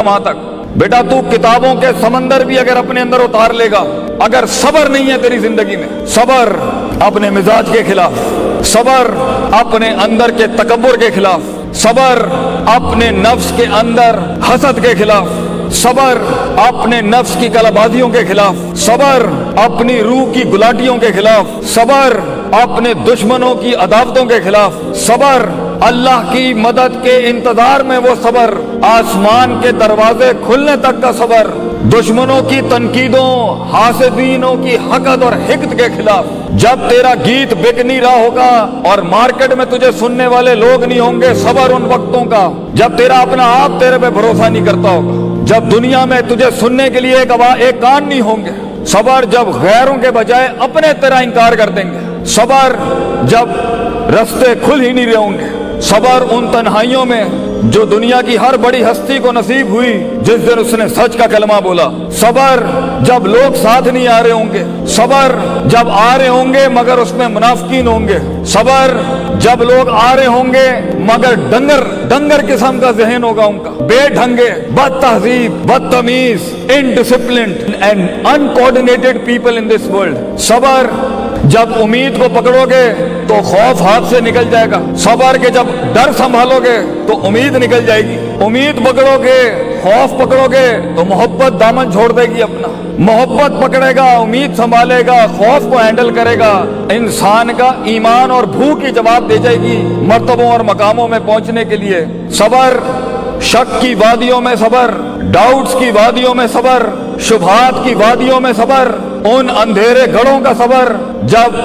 वहां तक। बेटा तू किताबों के समंदर भी अगर अपने अंदर उतार लेगा, अगर सबर नहीं है तेरी जिंदगी में, सबर अपने मिजाज के खिलाफ, सबर अपने अंदर के तकब्बुर के खिलाफ, सबर अपने नफ्स के अंदर हसद के खिलाफ, सबर अपने नफ्स की कलाबाजियों के खिलाफ, सबर अपनी रूह की गुलाटियों के खिलाफ, सबर अपने दुश्मनों की अदावतों के खिलाफ, सबर अल्लाह की मदद के इंतजार में वो सबर, आसमान के दरवाजे खुलने तक का सबर, दुश्मनों की तनकीदों, हासिदीनों की हकद और हिकत के खिलाफ। जब तेरा गीत बिक नहीं रहा होगा और मार्केट में तुझे सुनने वाले लोग नहीं होंगे, सबर उन वक्तों का जब तेरा अपना आप तेरे पे भरोसा नहीं करता होगा, जब दुनिया में तुझे सुनने के लिए एक कान नहीं होंगे, सबर जब गैरों के बजाय अपने तेरा इंकार कर देंगे, सबर जब रास्ते खुल ही नहीं रहे होंगे, सबर उन तन्हाइयों में जो दुनिया की हर बड़ी हस्ती को नसीब हुई जिस दिन उसने सच का कलमा बोला, सबर जब लोग साथ नहीं आ रहे होंगे, सबर जब आ रहे होंगे मगर उसमें मुनाफिकीन होंगे, सबर जब लोग आ रहे होंगे मगर डंगर किस्म का जहन होगा उनका, बेढंगे, बदतहजीब, बदतमीज, indisciplined and uncoordinated people in this world. सबर जब उम्मीद को पकड़ोगे तो खौफ हाथ से निकल जाएगा, सबर के जब डर संभालोगे तो उम्मीद निकल जाएगी, उम्मीद पकड़ोगे, खौफ पकड़ोगे तो मोहब्बत दामन छोड़ देगी अपना, मोहब्बत पकड़ेगा, उम्मीद संभालेगा, खौफ को हैंडल करेगा, इंसान का ईमान और भूख की जवाब दे जाएगी मर्तबों और मकामों में पहुंचने के लिए। सबर शक की वादियों में सबर, डाउट्स की वादियों में सबर, शुभात की वादियों में सबर, उन अंधेरे घड़ों का सबर जब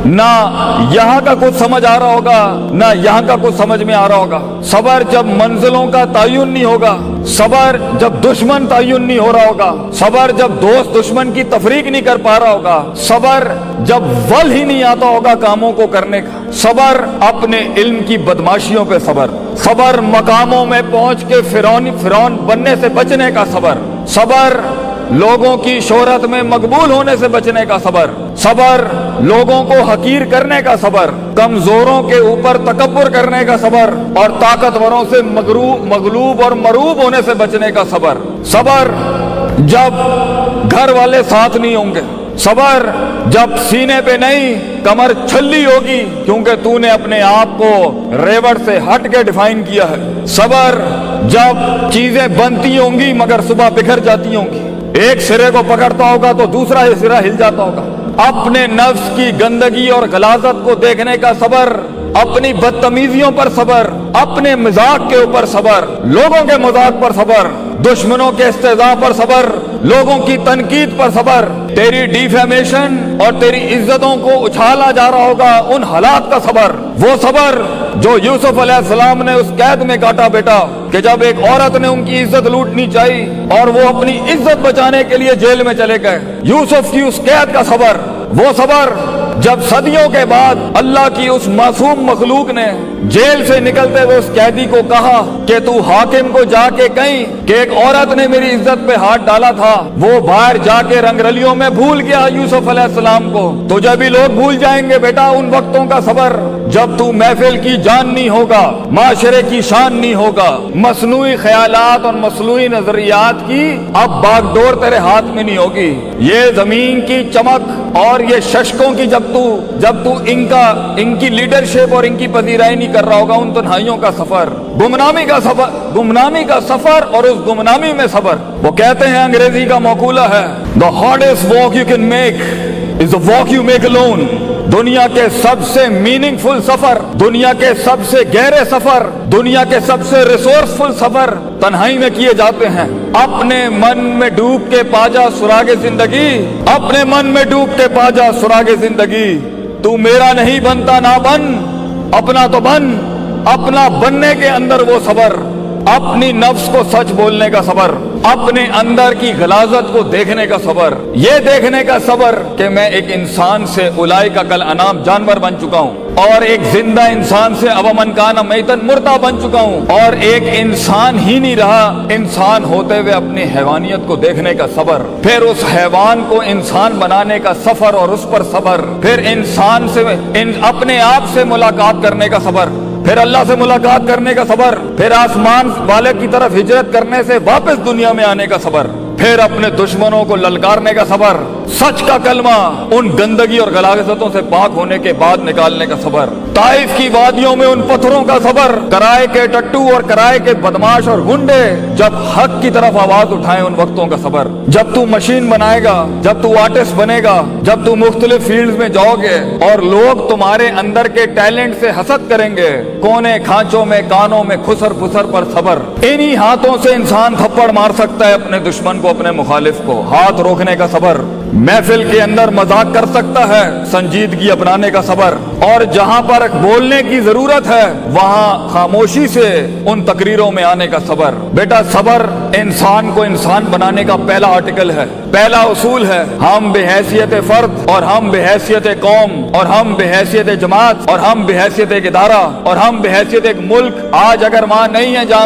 ना यहाँ का कुछ समझ आ रहा होगा ना यहाँ का कुछ समझ में आ रहा होगा, सबर जब मंजिलों का तयन नहीं होगा, सबर जब दुश्मन तयन नहीं हो रहा होगा, सबर जब दोस्त दुश्मन की तफरीक नहीं कर पा रहा होगा, सबर जब वल ही नहीं आता होगा कामों को करने का, सबर अपने इल्म की बदमाशियों पे सबर, सबर मकामों में पहुंच के फिरौन बनने से बचने का सबर, सबर लोगों की शोहरत में मकबूल होने से बचने का सबर, सबर लोगों को हकीर करने का सबर, कमजोरों के ऊपर तकब्बुर करने का सबर और ताकतवरों से मगलूब और मरूब होने से बचने का सबर, सबर जब घर वाले साथ नहीं होंगे, सबर जब सीने पे नहीं कमर छल्ली होगी क्योंकि तूने अपने आप को रेवड़ से हट के डिफाइन किया है, सबर जब चीजें बनती होंगी मगर सुबह बिखर जाती होंगी, एक सिरे को पकड़ता होगा तो दूसरा ही सिरा हिल जाता होगा, अपने नफ्स की गंदगी और गलाजत को देखने का सबर, अपनी बदतमीजियों पर सबर, अपने मजाक के ऊपर सबर, लोगों के मजाक पर सबर, दुश्मनों के इस्तेज़ा पर सबर, लोगों की तनकीद पर सबर, तेरी डिफेमेशन और तेरी इज्जतों को उछाला जा रहा होगा उन हालात का सबर, वो सबर जो यूसुफ अलैहिस्सलाम ने उस कैद में काटा बेटा कि जब एक औरत ने उनकी इज्जत लूटनी चाहिए और वो अपनी इज्जत बचाने के लिए जेल में चले गए, यूसुफ की उस कैद का सबर, वो सबर जब सदियों के बाद अल्लाह की उस मासूम मखलूक ने जेल से निकलते हुए उस कैदी को कहा कि तू हाकिम को जाके कहीं कि एक औरत ने मेरी इज्जत पे हाथ डाला था, वो बाहर जाके रंगरलियों में भूल गया यूसुफ अलैहिस्सलाम को, तो जब भी लोग भूल जाएंगे बेटा उन वक्तों का सबर जब तू महफिल की जान नहीं होगा, माशरे की शान नहीं होगा, मसनूई ख्यालात और मसनूई नजरियात की अब बागडोर तेरे हाथ में नहीं होगी, ये जमीन की चमक और ये शशकों की जब तू इनकी लीडरशिप और इनकी पजीराई नहीं कर रहा होगा, उन तन्हाइयों का सफर, गुमनामी का सफर और उस गुमनामी में सबर। वो कहते हैं अंग्रेजी का मकूला है, the hardest walk you can make is the walk you make alone. दुनिया के सबसे मीनिंगफुल सफर, दुनिया के सबसे गहरे सफर, दुनिया के सबसे रिसोर्सफुल सफर तन्हाई में किए जाते हैं। अपने मन में डूब के पाजा सुरागे जिंदगी, अपने मन में डूब के पाजा सुरागे जिंदगी, तू मेरा नहीं बनता ना बन, अपना तो बन, अपना बनने के अंदर वो सबर, अपनी नफ्स को सच बोलने का सबर, अपने अंदर की गलाजत को देखने का सबर, ये देखने का सबर कि मैं एक इंसान से उलाई का कल अनाम जानवर बन चुका हूँ और एक जिंदा इंसान से अब मन काना मैतन मुर्दा बन चुका हूँ और एक इंसान ही नहीं रहा, इंसान होते हुए अपनी हैवानियत को देखने का सबर, फिर उस हैवान को इंसान बनाने का सफर और उस पर सबर, फिर इंसान से अपने आप से मुलाकात करने का सबर, फिर अल्लाह से मुलाकात करने का सबर, फिर आसमान वाले की तरफ हिजरत करने से वापस दुनिया में आने का सबर, फिर अपने दुश्मनों को ललकारने का सबर, सच का कलमा उन गंदगी और गलाजतों से पाक होने के बाद निकालने का सबर, ताइफ की वादियों में उन पत्थरों का सबर, कराए के टट्टू और कराए के बदमाश और गुंडे जब हक की तरफ आवाज उठाएं उन वक्तों का सबर। जब तू मशीन बनाएगा, जब तू आर्टिस्ट बनेगा, जब तू मुख्तलिफ फील्ड में जाओगे और लोग तुम्हारे अंदर के टैलेंट से हसद करेंगे, कोने खांचों में कानों में खुसर फुसर पर सबर। इन्हीं हाथों से इंसान थप्पड़ मार सकता है अपने दुश्मन को, अपने मुखालिफ को। हाथ रोकने का सबर, महफिल के अंदर मजाक कर सकता है, संजीदगी अपनाने का सबर, और जहां पर बोलने की जरूरत है वहां खामोशी से उन तकरीरों में आने का सबर। बेटा सबर इंसान को इंसान बनाने का पहला आर्टिकल है, पहला उसूल है। हम बेहैसियत फर्द और हम बेहैसियत कौम और हम बेहैसियत जमात और हम बेहैसियत एक इदारा और हम बेहैसियत एक मुल्क, आज अगर वहां नहीं है जहां